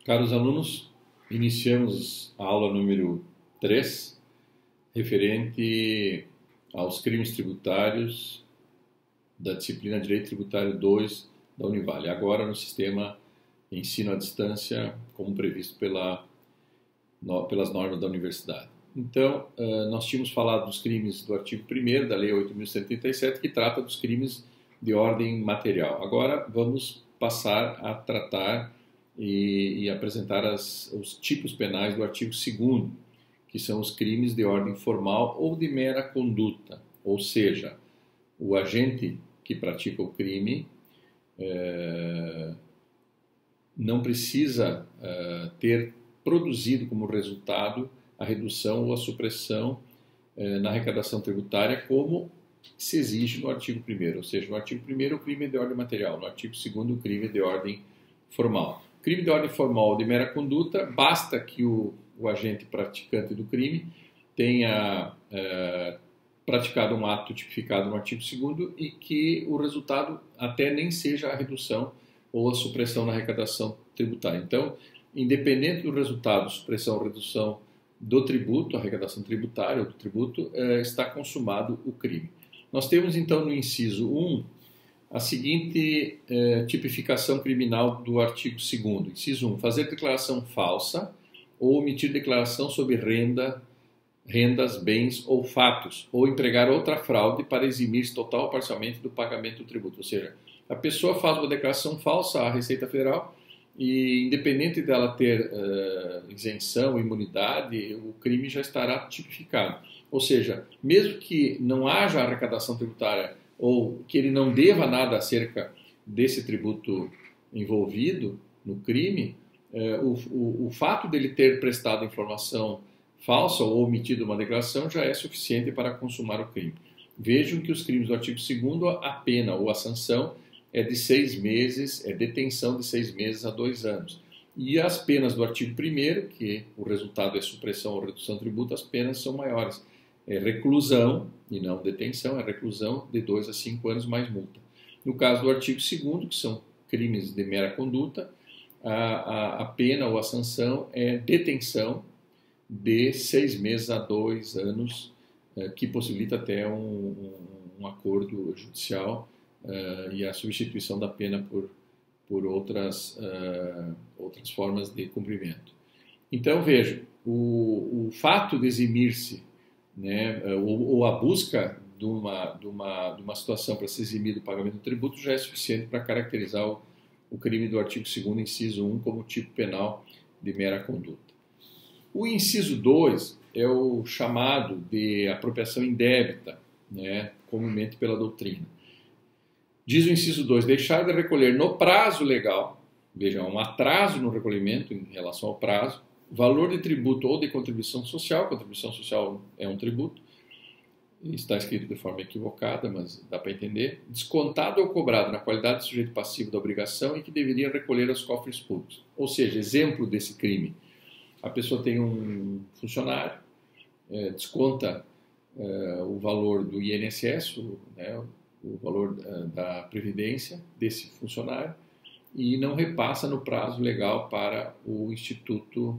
Caros alunos, iniciamos a aula número 3, referente aos crimes tributários da disciplina Direito Tributário 2 da Univale, agora no sistema ensino à distância, como previsto pelas normas da universidade. Então, nós tínhamos falado dos crimes do artigo 1º da Lei 8.137, que trata dos crimes de ordem material. Agora vamos passar a tratar e apresentar os tipos penais do artigo 2º, que são os crimes de ordem formal ou de mera conduta, ou seja, o agente que pratica o crime não precisa ter produzido como resultado a redução ou a supressão na arrecadação tributária, como se exige no artigo 1º, ou seja, no artigo 1º o crime é de ordem material, no artigo 2º o crime é de ordem formal. Crime de ordem formal ou de mera conduta, basta que o agente praticante do crime tenha praticado um ato tipificado no artigo 2º e que o resultado até nem seja a redução ou a supressão na arrecadação tributária. Então, independente do resultado, supressão ou redução do tributo, arrecadação tributária ou do tributo, está consumado o crime. Nós temos então no inciso 1 a seguinte tipificação criminal do artigo 2º. Inciso 1, fazer declaração falsa ou omitir declaração sobre rendas, bens ou fatos, ou empregar outra fraude para eximir-se total ou parcialmente do pagamento do tributo. Ou seja, a pessoa faz uma declaração falsa à Receita Federal e, independente dela ter isenção, imunidade, o crime já estará tipificado. Ou seja, mesmo que não haja arrecadação tributária ou que ele não deva nada acerca desse tributo envolvido no crime, o fato dele ter prestado informação falsa ou omitido uma declaração já é suficiente para consumar o crime. Vejam que os crimes do artigo 2º, a pena ou a sanção é de 6 meses, é detenção de 6 meses a 2 anos. E as penas do artigo 1º, que o resultado é supressão ou redução do tributo, as penas são maiores. É reclusão, e não detenção, é reclusão de 2 a 5 anos mais multa. No caso do artigo 2º, que são crimes de mera conduta, a pena ou a sanção é detenção de 6 meses a 2 anos, que possibilita até um acordo judicial e a substituição da pena por outras formas de cumprimento. Então, veja, o fato de eximir-se, né, ou a busca de uma situação para se eximir do pagamento do tributo já é suficiente para caracterizar o crime do artigo 2º, inciso 1, como tipo penal de mera conduta. O inciso 2 é o chamado de apropriação indébita, né, comumente pela doutrina. Diz o inciso 2, deixar de recolher no prazo legal, veja, um atraso no recolhimento em relação ao prazo, valor de tributo ou de contribuição social é um tributo, está escrito de forma equivocada, mas dá para entender, descontado ou cobrado na qualidade de sujeito passivo da obrigação e que deveria recolher aos cofres públicos. Ou seja, exemplo desse crime, a pessoa tem um funcionário, desconta o valor do INSS, o valor da previdência desse funcionário e não repassa no prazo legal para o Instituto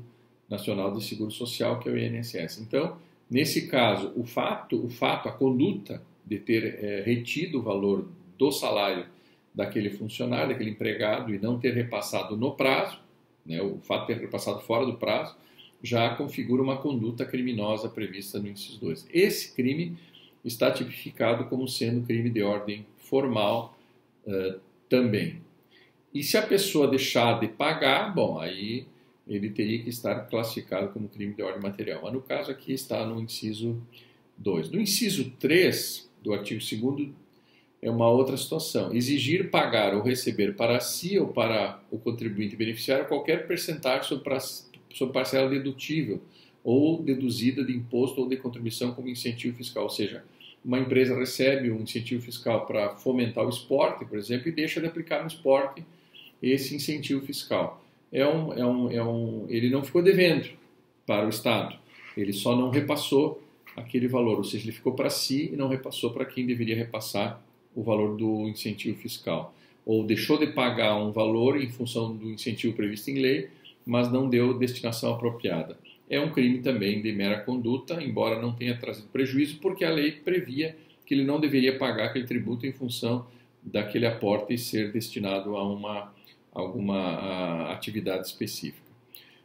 Nacional de Seguro Social, que é o INSS. Então, nesse caso, a conduta de ter retido o valor do salário daquele funcionário, daquele empregado, e não ter repassado no prazo, né, o fato de ter repassado fora do prazo, já configura uma conduta criminosa prevista no inciso 2. Esse crime está tipificado como sendo crime de ordem formal também. E se a pessoa deixar de pagar, bom, aí ele teria que estar classificado como crime de ordem material. Mas no caso aqui está no inciso 2. No inciso 3 do artigo 2º é uma outra situação. Exigir pagar ou receber para si ou para o contribuinte beneficiário qualquer percentagem sobre parcela dedutível ou deduzida de imposto ou de contribuição como incentivo fiscal. Ou seja, uma empresa recebe um incentivo fiscal para fomentar o esporte, por exemplo, e deixa de aplicar no esporte esse incentivo fiscal. Ele não ficou devendo para o Estado, ele só não repassou aquele valor, ou seja, ele ficou para si e não repassou para quem deveria repassar o valor do incentivo fiscal. Ou deixou de pagar um valor em função do incentivo previsto em lei mas não deu destinação apropriada. É um crime também de mera conduta, embora não tenha trazido prejuízo, porque a lei previa que ele não deveria pagar aquele tributo em função daquele aporte ser destinado a alguma atividade específica.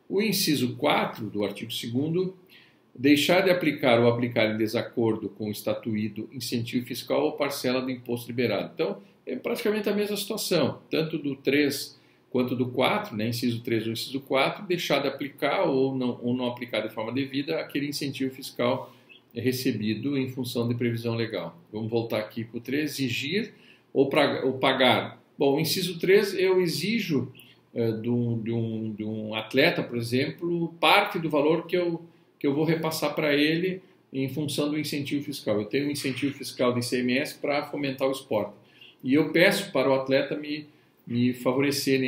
O inciso 4 do artigo 2º, deixar de aplicar ou aplicar em desacordo com o estatuído incentivo fiscal ou parcela do imposto liberado. Então, é praticamente a mesma situação, tanto do 3 quanto do 4, né, inciso 3 ou inciso 4, deixar de aplicar ou não aplicar de forma devida aquele incentivo fiscal recebido em função de previsão legal. Vamos voltar aqui para o 3, exigir ou pagar. Bom, inciso 3, eu exijo de um atleta, por exemplo, parte do valor que eu vou repassar para ele em função do incentivo fiscal. Eu tenho um incentivo fiscal de ICMS para fomentar o esporte. E eu peço para o atleta me favorecer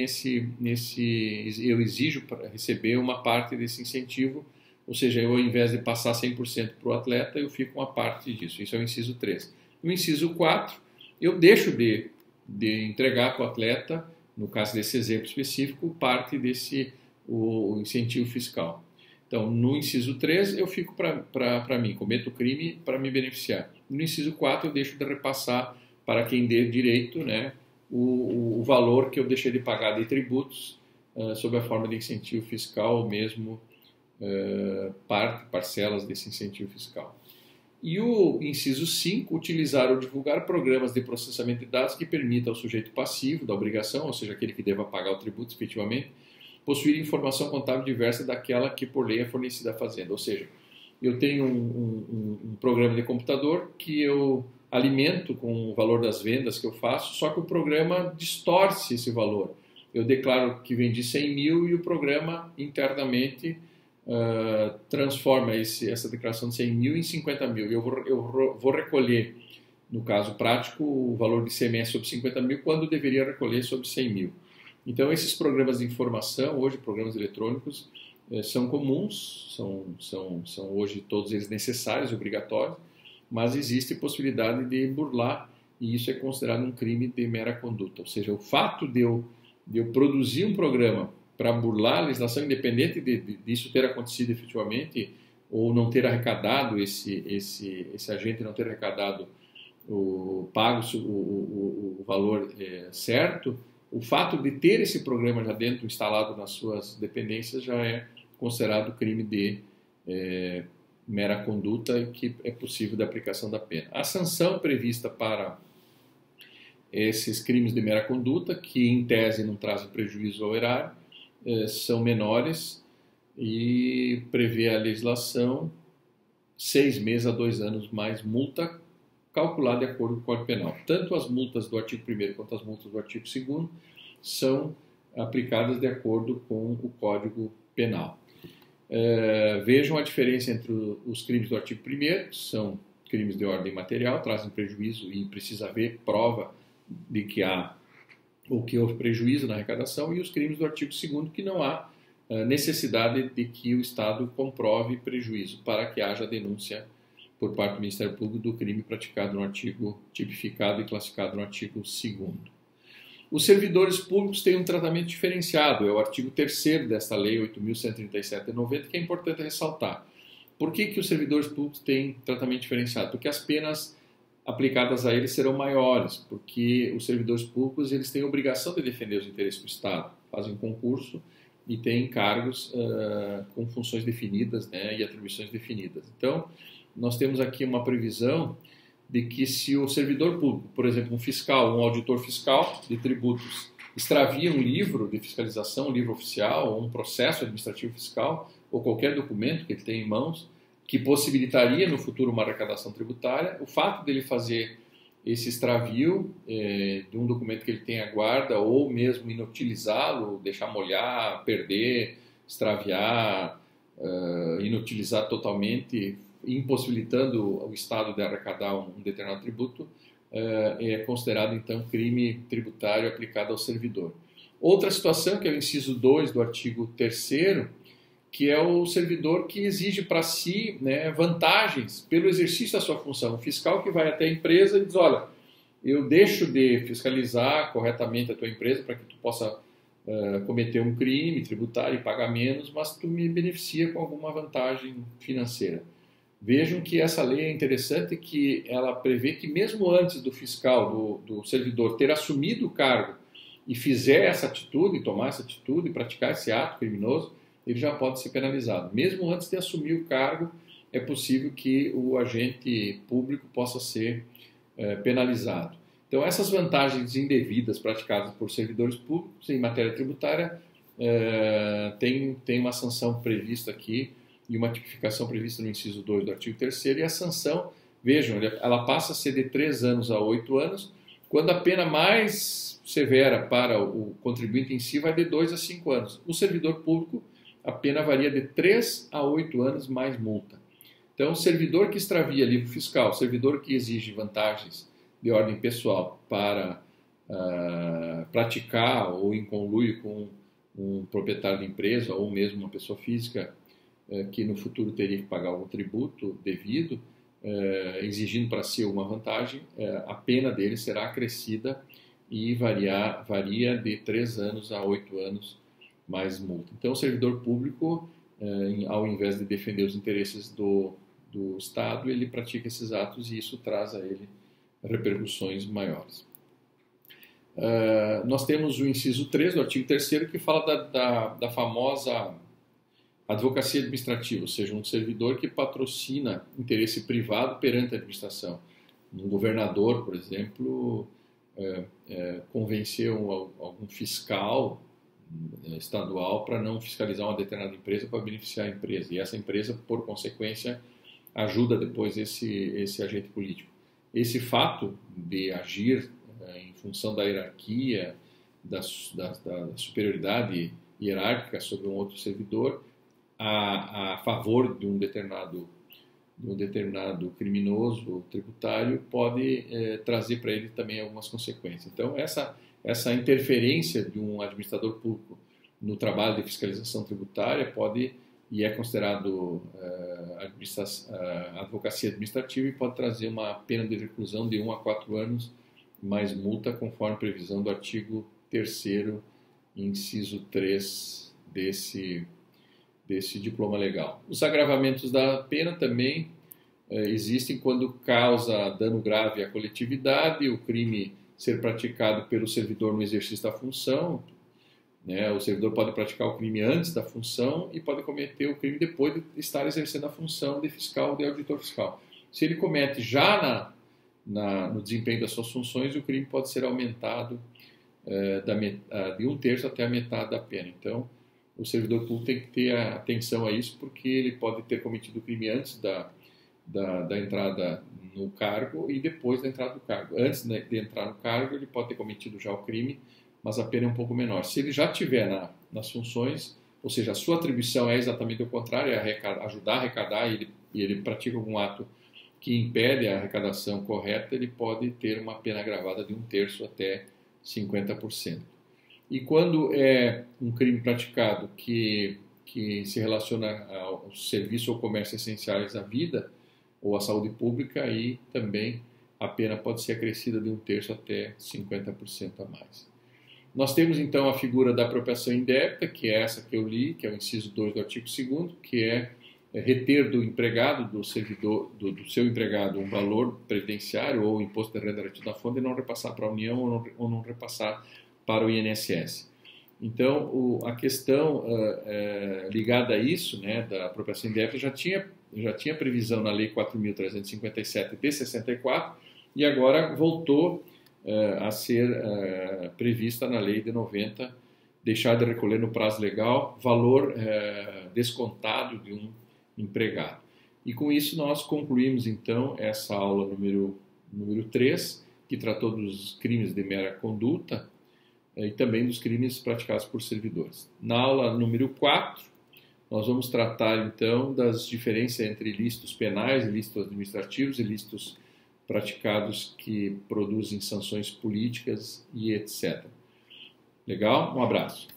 eu exijo para receber uma parte desse incentivo, ou seja, eu, ao invés de passar 100% para o atleta, eu fico uma parte disso. Isso é o inciso 3. No inciso 4, eu deixo de entregar para o atleta, no caso desse exemplo específico, parte o incentivo fiscal. Então, no inciso 3, eu fico para mim, cometo o crime para me beneficiar. No inciso 4, eu deixo de repassar para quem dê direito, né, o valor que eu deixei de pagar de tributos sob a forma de incentivo fiscal, ou mesmo parcelas desse incentivo fiscal. E o inciso 5, utilizar ou divulgar programas de processamento de dados que permitam ao sujeito passivo da obrigação, ou seja, aquele que deva pagar o tributo efetivamente, possuir informação contábil diversa daquela que por lei é fornecida à Fazenda. Ou seja, eu tenho um programa de computador que eu alimento com o valor das vendas que eu faço, só que o programa distorce esse valor. Eu declaro que vendi 100 mil e o programa internamente transforma essa declaração de 100 mil em 50 mil. Eu vou recolher, no caso prático, o valor de ICMS sobre 50 mil quando deveria recolher sobre 100 mil. Então, esses programas de informação, hoje, programas eletrônicos, são comuns, são hoje todos eles necessários, obrigatórios, mas existe possibilidade de burlar, e isso é considerado um crime de mera conduta. Ou seja, o fato de eu produzir um programa para burlar a legislação, independente disso ter acontecido efetivamente, ou não ter arrecadado, esse agente não ter arrecadado o valor certo, o fato de ter esse programa já dentro, instalado nas suas dependências, já é considerado crime de mera conduta e que é possível da aplicação da pena. A sanção prevista para esses crimes de mera conduta, que em tese não trazem prejuízo ao erário, são menores e prevê a legislação 6 meses a 2 anos mais multa calculada de acordo com o Código Penal. Tanto as multas do artigo 1º quanto as multas do artigo 2º são aplicadas de acordo com o Código Penal. Vejam a diferença entre os crimes do artigo 1º, que são crimes de ordem material, trazem prejuízo e precisa haver prova de que houve prejuízo na arrecadação, e os crimes do artigo 2º, que não há necessidade de que o Estado comprove prejuízo para que haja denúncia por parte do Ministério Público do crime praticado no artigo tipificado e classificado no artigo 2º. Os servidores públicos têm um tratamento diferenciado, é o artigo 3º desta lei 8.137 de 90, que é importante ressaltar. Por que os servidores públicos têm tratamento diferenciado? Porque as penas aplicadas a eles serão maiores, porque os servidores públicos eles têm a obrigação de defender os interesses do Estado, fazem concurso e têm cargos com funções definidas, né, e atribuições definidas. Então, nós temos aqui uma previsão de que se o servidor público, por exemplo, um fiscal, um auditor fiscal de tributos, extravia um livro de fiscalização, um livro oficial, ou um processo administrativo fiscal, ou qualquer documento que ele tenha em mãos, que possibilitaria no futuro uma arrecadação tributária, o fato dele fazer esse extravio de um documento que ele tem à guarda, ou mesmo inutilizá-lo, deixar molhar, perder, extraviar, inutilizar totalmente, impossibilitando o Estado de arrecadar um determinado tributo, é considerado então crime tributário aplicado ao servidor. Outra situação, que é o inciso 2 do artigo 3º, que é o servidor que exige para si, né, vantagens pelo exercício da sua função. O fiscal que vai até a empresa e diz, olha, eu deixo de fiscalizar corretamente a tua empresa para que tu possa cometer um crime tributário e pagar menos, mas tu me beneficia com alguma vantagem financeira. Vejam que essa lei é interessante, que ela prevê que mesmo antes do fiscal, do servidor ter assumido o cargo e fizer essa atitude, tomar essa atitude, praticar esse ato criminoso, ele já pode ser penalizado. Mesmo antes de assumir o cargo, é possível que o agente público possa ser penalizado. Então, essas vantagens indevidas praticadas por servidores públicos em matéria tributária tem uma sanção prevista aqui e uma tipificação prevista no inciso 2 do artigo 3º, e a sanção, vejam, ela passa a ser de 3 anos a 8 anos, quando a pena mais severa para o contribuinte em si vai de 2 a 5 anos. O servidor público, a pena varia de 3 a 8 anos mais multa. Então, servidor que extravia livro fiscal, servidor que exige vantagens de ordem pessoal para praticar ou em conluio com um proprietário de empresa ou mesmo uma pessoa física que no futuro teria que pagar algum tributo devido, exigindo para si uma vantagem, a pena dele será acrescida e varia de 3 anos a 8 anos mais multa. Então, o servidor público, ao invés de defender os interesses do Estado, ele pratica esses atos e isso traz a ele repercussões maiores. Nós temos o inciso 3 do artigo 3º, que fala da famosa advocacia administrativa, ou seja, um servidor que patrocina interesse privado perante a administração. Um governador, por exemplo, convenceu algum fiscal estadual para não fiscalizar uma determinada empresa para beneficiar a empresa, e essa empresa, por consequência, ajuda depois esse agente político. Esse fato de agir em função da hierarquia, da superioridade hierárquica sobre um outro servidor, a favor de um determinado criminoso tributário, pode trazer para ele também algumas consequências. Então, essa interferência de um administrador público no trabalho de fiscalização tributária e é considerado advocacia administrativa, e pode trazer uma pena de reclusão de 1 a 4 anos, mais multa, conforme previsão do artigo 3º, inciso 3 desse diploma legal. Os agravamentos da pena também existem quando causa dano grave à coletividade, o crime ser praticado pelo servidor no exercício da função, né? O servidor pode praticar o crime antes da função e pode cometer o crime depois de estar exercendo a função de fiscal ou de auditor fiscal. Se ele comete já no desempenho das suas funções, o crime pode ser aumentado de 1/3 até a metade da pena. Então, o servidor público tem que ter atenção a isso, porque ele pode ter cometido o crime antes da entrada no cargo e depois da entrada no cargo. Antes de entrar no cargo, ele pode ter cometido já o crime, mas a pena é um pouco menor. Se ele já estiver nas funções, ou seja, a sua atribuição é exatamente o contrário, é ajudar a arrecadar, e ele pratica algum ato que impede a arrecadação correta, ele pode ter uma pena agravada de 1/3 até 50%. E quando é um crime praticado que se relaciona ao serviço ou comércio essenciais à vida ou à saúde pública, aí também a pena pode ser acrescida de 1/3 até 50% a mais. Nós temos então a figura da apropriação indébita, que é essa que eu li, que é o inciso 2 do artigo 2º, que é reter do empregado, do servidor, do seu empregado, um valor previdenciário ou imposto de renda retido da fonte, e não repassar para a União ou não repassar para o INSS. Então, a questão ligada a isso, né, da apropriação indébita, já tinha previsão na Lei 4.357 de 64, e agora voltou a ser prevista na Lei de 90, deixar de recolher no prazo legal valor descontado de um empregado. E com isso nós concluímos então essa aula número 3, que tratou dos crimes de mera conduta e também dos crimes praticados por servidores. Na aula número 4, nós vamos tratar então das diferenças entre ilícitos penais, ilícitos administrativos, ilícitos praticados que produzem sanções políticas e etc. Legal? Um abraço.